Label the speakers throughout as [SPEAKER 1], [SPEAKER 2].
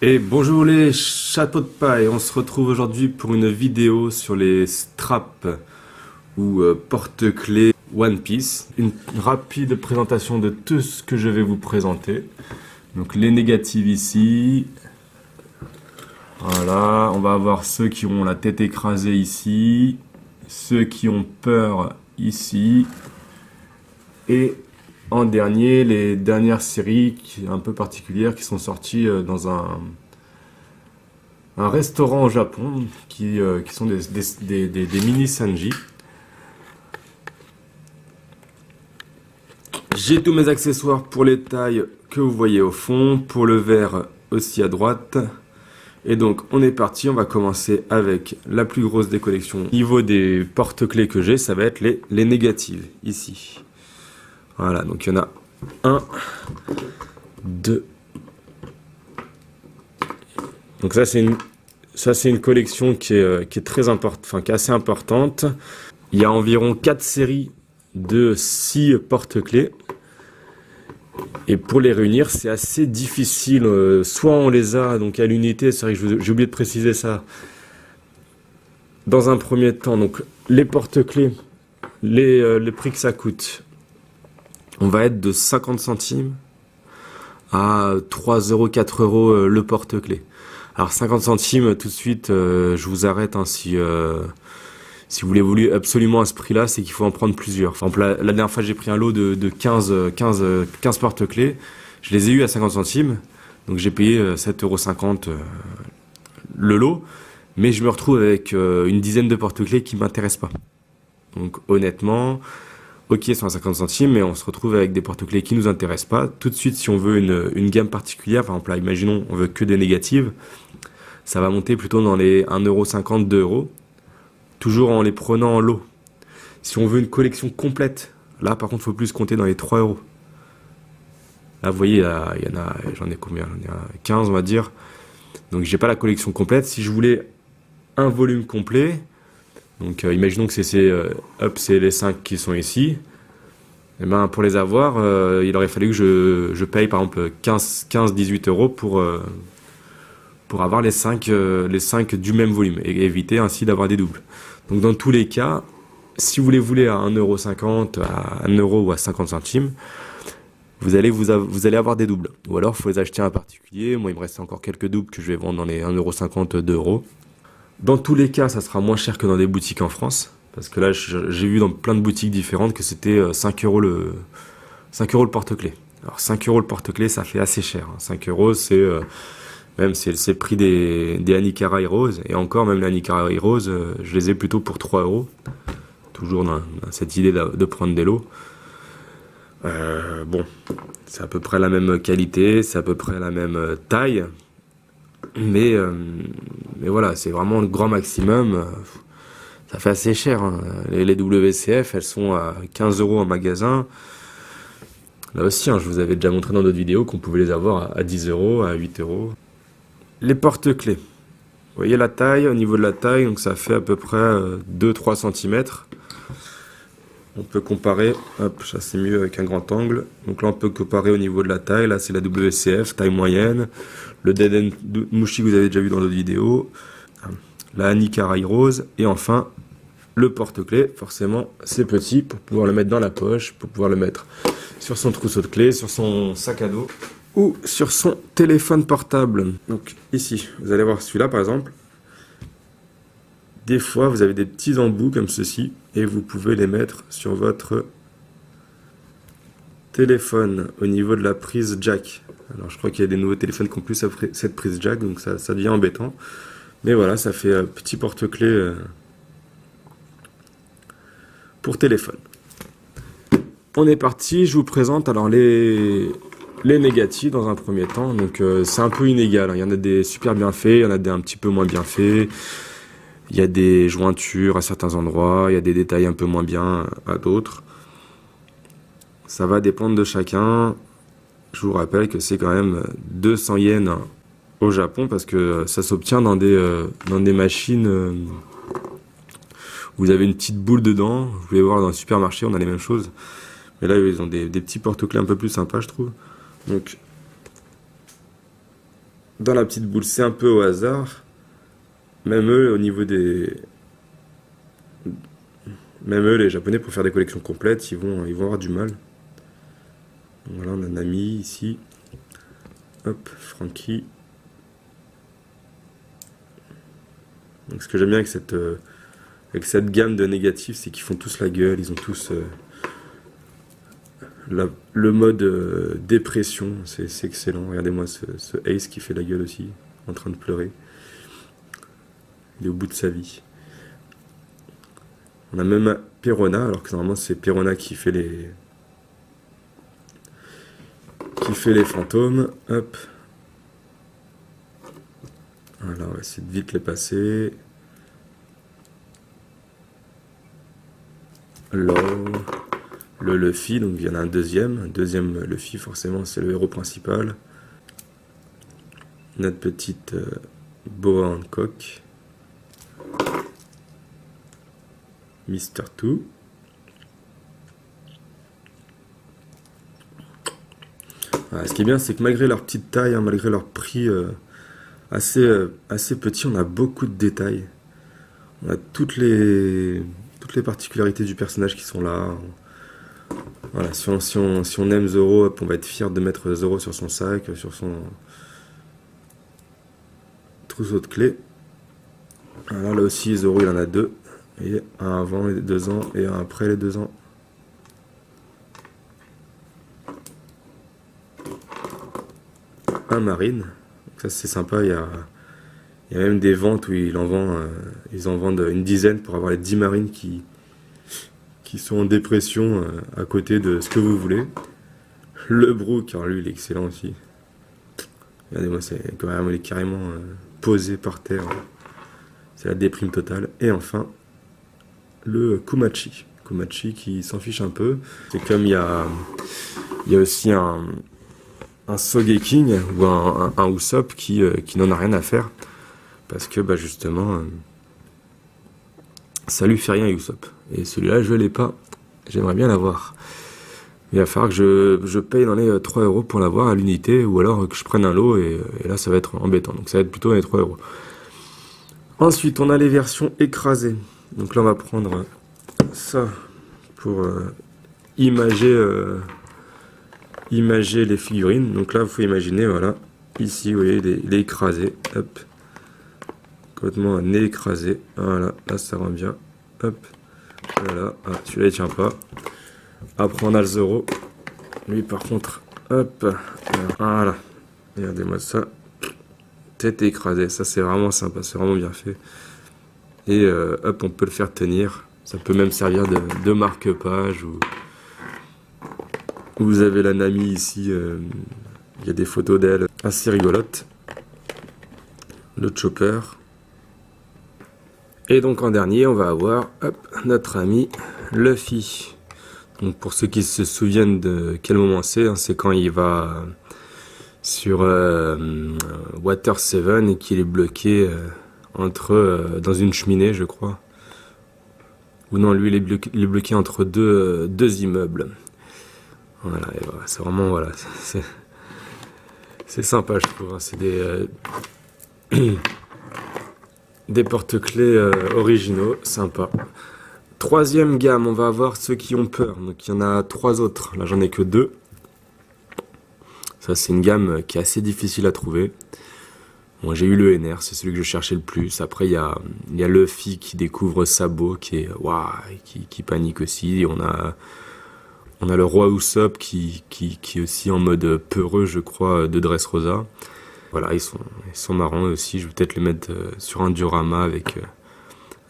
[SPEAKER 1] Et bonjour les chapeaux de paille, on se retrouve aujourd'hui pour une vidéo sur les straps ou porte-clés One Piece. Une rapide présentation de tout ce que je vais vous présenter. Donc les négatives ici. Voilà, on va avoir ceux qui ont la tête écrasée ici, ceux qui ont peur ici, et en dernier, les dernières séries un peu particulières qui sont sorties dans un restaurant au Japon qui sont des mini Sanji. J'ai tous mes accessoires pour les tailles que vous voyez au fond, pour le verre aussi à droite. Et donc on est parti, on va commencer avec la plus grosse des collections. Au niveau des porte-clés que j'ai, ça va être les négatives, ici. Voilà, donc il y en a 1, 2. Donc ça c'est une collection qui est très importante, enfin qui est assez importante. Il y a environ 4 séries de 6 porte-clés. Et pour les réunir, c'est assez difficile. Soit on les a donc à l'unité, c'est vrai que j'ai oublié de préciser ça. Dans un premier temps, donc les porte-clés, les prix que ça coûte, on va être de 50 centimes à 3 euros, 4 euros le porte-clés. Alors 50 centimes, tout de suite, je vous arrête hein, si vous voulez absolument à ce prix-là, c'est qu'il faut en prendre plusieurs. Par exemple, la dernière fois, j'ai pris un lot de 15 porte-clés. Je les ai eu à 50 centimes. Donc j'ai payé 7,50 € le lot. Mais je me retrouve avec une dizaine de porte-clés qui ne m'intéressent pas. Donc honnêtement, ok, ils sont à 50 centimes, mais on se retrouve avec des porte-clés qui ne nous intéressent pas. Tout de suite, si on veut une gamme particulière, par exemple, là, imaginons, on veut que des négatives, ça va monter plutôt dans les 1,50 €, 2 €. Toujours en les prenant en lot. Si on veut une collection complète, là par contre il faut plus compter dans les 3 €. Là vous voyez, il y en a, j'en ai combien? J'en ai 15 on va dire. Donc j'ai pas la collection complète. Si je voulais un volume complet, donc imaginons que c'est les 5 qui sont ici. Et ben pour les avoir, il aurait fallu que je paye par exemple 15-18 € pour avoir les 5 du même volume et éviter ainsi d'avoir des doubles. Donc dans tous les cas, si vous les voulez à 1,50 €, à 1 € ou à 50 centimes, vous allez avoir des doubles. Ou alors il faut les acheter à un particulier. Moi il me reste encore quelques doubles que je vais vendre dans les 1,50 €, 2 €. Dans tous les cas, ça sera moins cher que dans des boutiques en France. Parce que là j'ai vu dans plein de boutiques différentes que c'était 5 € le porte-clés. Alors 5 € le porte-clés, ça fait assez cher. 5 € c'est... Même c'est le prix des Anikara Heroes. Et encore, même les Anikara Heroes, je les ai plutôt pour 3 €. Toujours dans cette idée de prendre des lots. Bon, c'est à peu près la même qualité, c'est à peu près la même taille. Mais voilà, c'est vraiment le grand maximum. Ça fait assez cher. Hein. Les WCF, elles sont à 15 € en magasin. Là aussi, hein, je vous avais déjà montré dans d'autres vidéos qu'on pouvait les avoir à 10 €, à 8 €. Les porte-clés. Vous voyez la taille, au niveau de la taille, donc ça fait à peu près 2-3 cm. On peut comparer, hop, ça c'est mieux avec un grand angle. Donc là on peut comparer au niveau de la taille, là c'est la WCF, taille moyenne. Le Dead End Mushi que vous avez déjà vu dans d'autres vidéos. La Anikara Rose. Et enfin, le porte-clés, forcément c'est petit pour pouvoir le mettre dans la poche, pour pouvoir le mettre sur son trousseau de clés, sur son sac à dos. Ou sur son téléphone portable. Donc ici, vous allez voir celui-là par exemple. Des fois, vous avez des petits embouts comme ceci et vous pouvez les mettre sur votre téléphone au niveau de la prise jack. Alors je crois qu'il y a des nouveaux téléphones qui ont plus cette prise jack, donc ça devient embêtant. Mais voilà, ça fait un petit porte-clés pour téléphone. On est parti, je vous présente alors les négatifs dans un premier temps. Donc c'est un peu inégal, hein. Il y en a des super bien faits, il y en a des un petit peu moins bien faits. Il y a des jointures à certains endroits, il y a des détails un peu moins bien à d'autres. Ça va dépendre de chacun. Je vous rappelle que c'est quand même 200 yens au Japon parce que ça s'obtient dans des machines où vous avez une petite boule dedans. Vous pouvez voir dans le supermarché, on a les mêmes choses. Mais là, ils ont des petits porte-clés un peu plus sympas, je trouve. Donc dans la petite boule. C'est un peu au hasard. Même eux, au niveau des... Même eux, les Japonais, pour faire des collections complètes, ils vont avoir du mal. Donc voilà, on a Nami ici. Hop, Frankie. Donc ce que j'aime bien avec cette gamme de négatifs, c'est qu'ils font tous la gueule, ils ont tous le mode dépression, c'est excellent. Regardez-moi ce Ace qui fait la gueule aussi, en train de pleurer. Il est au bout de sa vie. On a même Perona, alors que normalement c'est Perona qui fait les fantômes. Hop. Voilà, on va essayer de vite les passer. Le Luffy, donc il y en a un deuxième Luffy, forcément c'est le héros principal. Notre petite Boa Hancock. Mr. Two. Voilà, ce qui est bien, c'est que malgré leur petite taille, hein, malgré leur prix assez petit, on a beaucoup de détails. On a toutes les particularités du personnage qui sont là. Voilà, si on aime Zoro, on va être fier de mettre Zoro sur son sac, sur son trousseau de clés. Alors là aussi, Zoro, il en a deux. Et un avant les 2 ans et un après les 2 ans. Un marine. Donc ça c'est sympa, il y a même des ventes où ils en vendent une dizaine pour avoir les 10 marines qui sont en dépression à côté de ce que vous voulez. Le Brook, alors lui il est excellent aussi. Regardez-moi, il est carrément posé par terre. C'est la déprime totale. Et enfin, le Kumachi. Kumachi qui s'en fiche un peu. C'est comme il y a aussi un Sogeking ou un Usopp qui n'en a rien à faire. Parce que justement, ça lui fait rien Usopp. Et celui-là, je l'ai pas. J'aimerais bien l'avoir. Il va falloir que je paye dans les 3 € pour l'avoir à l'unité, ou alors que je prenne un lot, et là ça va être embêtant. Donc ça va être plutôt dans les 3 €. Ensuite, on a les versions écrasées. Donc là, on va prendre ça pour imager les figurines. Donc là, il faut imaginer, voilà, ici, vous voyez, il est écrasé. Hop. Complètement un nez écrasé. Voilà, là, ça rend bien. Hop. Voilà. Ah, celui-là, il tient pas. Après, on a le Zoro. Lui, par contre, hop. Voilà. Regardez-moi ça. Tête écrasée. Ça, c'est vraiment sympa. C'est vraiment bien fait. Et hop, on peut le faire tenir. Ça peut même servir de marque-page. Ou vous avez la Nami ici. Il y a des photos d'elle assez rigolotes. Le Chopper. Et donc en dernier, on va avoir notre ami Luffy. Donc pour ceux qui se souviennent de quel moment c'est, hein, c'est quand il va sur Water 7 et qu'il est bloqué dans une cheminée, je crois. Ou non, lui il est bloqué entre deux immeubles. Voilà, et voilà, c'est vraiment, voilà, c'est sympa, je trouve. Hein, c'est des porte-clés originaux, sympa. Troisième gamme, on va avoir ceux qui ont peur. Donc il y en a 3 autres. Là, j'en ai que 2. Ça, c'est une gamme qui est assez difficile à trouver. Bon, j'ai eu le NR, c'est celui que je cherchais le plus. Après, il y a Luffy qui découvre Sabo, qui panique aussi. Et on a le roi Usopp qui est aussi en mode peureux, je crois, de Dressrosa. Voilà, ils sont marrants aussi. Je vais peut-être les mettre sur un diorama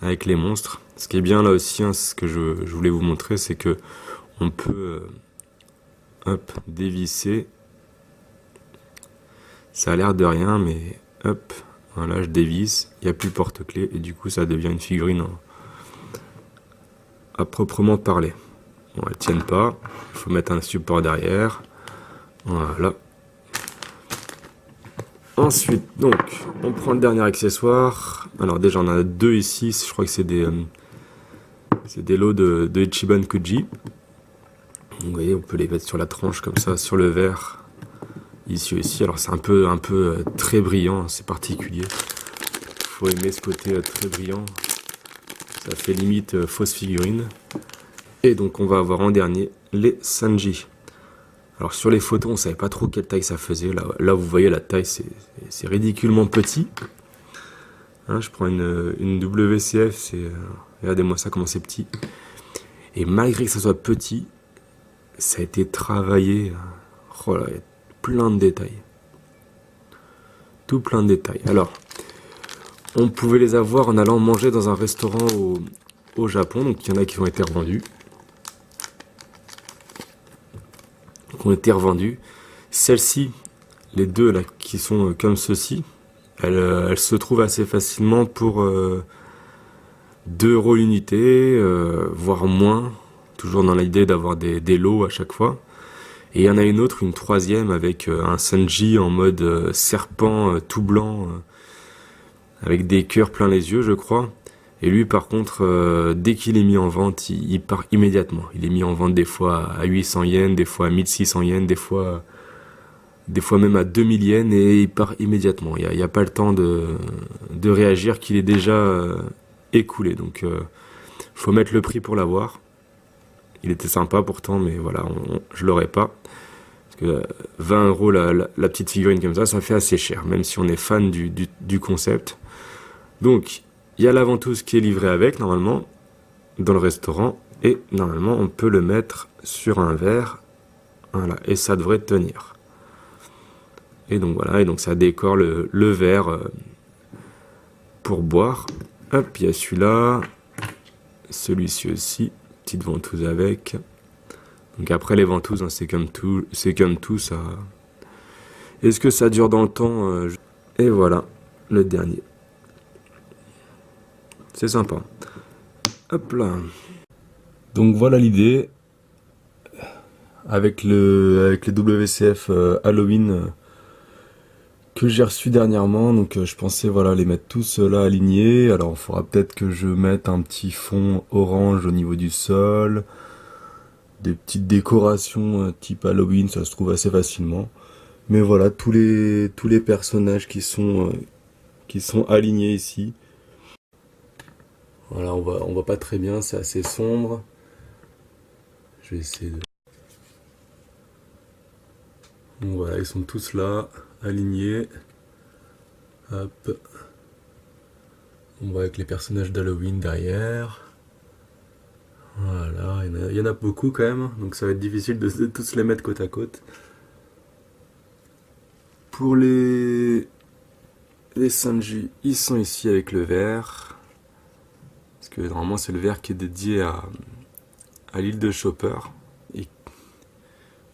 [SPEAKER 1] avec les monstres. Ce qui est bien là aussi, hein, ce que je voulais vous montrer, c'est que on peut dévisser. Ça a l'air de rien, mais hop, voilà, je dévisse. Il n'y a plus le porte-clés et du coup, ça devient une figurine à proprement parler. Bon, elles tiennent pas. Il faut mettre un support derrière. Voilà. Ensuite, donc, on prend le dernier accessoire. Alors déjà, on en a 2 ici. Je crois que c'est des lots de Ichiban Kuji. Vous voyez, on peut les mettre sur la tranche comme ça, sur le verre. Ici aussi, alors c'est un peu très brillant, c'est particulier. Faut aimer ce côté très brillant. Ça fait limite fausse figurine. Et donc on va avoir en dernier les Sanji. Alors sur les photos, on savait pas trop quelle taille ça faisait. Là vous voyez la taille, c'est ridiculement petit. Hein, je prends une WCF, regardez-moi ça comment c'est petit. Et malgré que ça soit petit, ça a été travaillé. Oh là, il y a plein de détails. Tout plein de détails. Alors, on pouvait les avoir en allant manger dans un restaurant au Japon. Donc il y en a qui ont été revendus. Celles-ci, les deux là qui sont comme ceci, elles se trouvent assez facilement pour 2 € l'unité, voire moins. Toujours dans l'idée d'avoir des lots à chaque fois. Et il y en a une autre, une troisième, avec un Sanji en mode serpent tout blanc, avec des cœurs plein les yeux, je crois. Et lui, par contre, dès qu'il est mis en vente, il part immédiatement. Il est mis en vente des fois à 800 yens, des fois à 1600 yens, des fois même à 2000 yens, et il part immédiatement. Il n'y a pas le temps de réagir, qu'il est déjà écoulé. Donc, faut mettre le prix pour l'avoir. Il était sympa pourtant, mais voilà, je l'aurais pas. Parce que 20 € la petite figurine comme ça fait assez cher, même si on est fan du concept. Donc, il y a la ventouse qui est livrée avec, normalement, dans le restaurant. Et normalement, on peut le mettre sur un verre. Voilà, et ça devrait tenir. Et donc voilà, et donc ça décore le verre pour boire. Hop, il y a celui-là. Celui-ci aussi. Petite ventouse avec. Donc après les ventouses, hein, c'est comme tout ça. Est-ce que ça dure dans le temps Et voilà, le dernier. C'est sympa. Hop là. Donc voilà l'idée. Avec les WCF Halloween que j'ai reçu dernièrement. Donc je pensais voilà les mettre tous là alignés. Alors il faudra peut-être que je mette un petit fond orange au niveau du sol. Des petites décorations type Halloween, ça se trouve assez facilement. Mais voilà, tous les personnages qui sont alignés ici. Voilà, on voit pas très bien, c'est assez sombre. Je vais essayer de... Donc voilà, ils sont tous là, alignés. Hop. On voit avec les personnages d'Halloween derrière. Voilà, il y en a beaucoup quand même, donc ça va être difficile de tous les mettre côte à côte. Pour les Sanji, ils sont ici avec le verre. Parce que normalement c'est le verre qui est dédié à l'île de Chopper.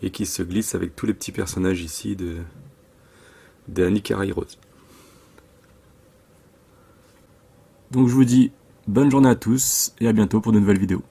[SPEAKER 1] Et qui se glisse avec tous les petits personnages ici d'Annie Rose. Donc je vous dis bonne journée à tous et à bientôt pour de nouvelles vidéos.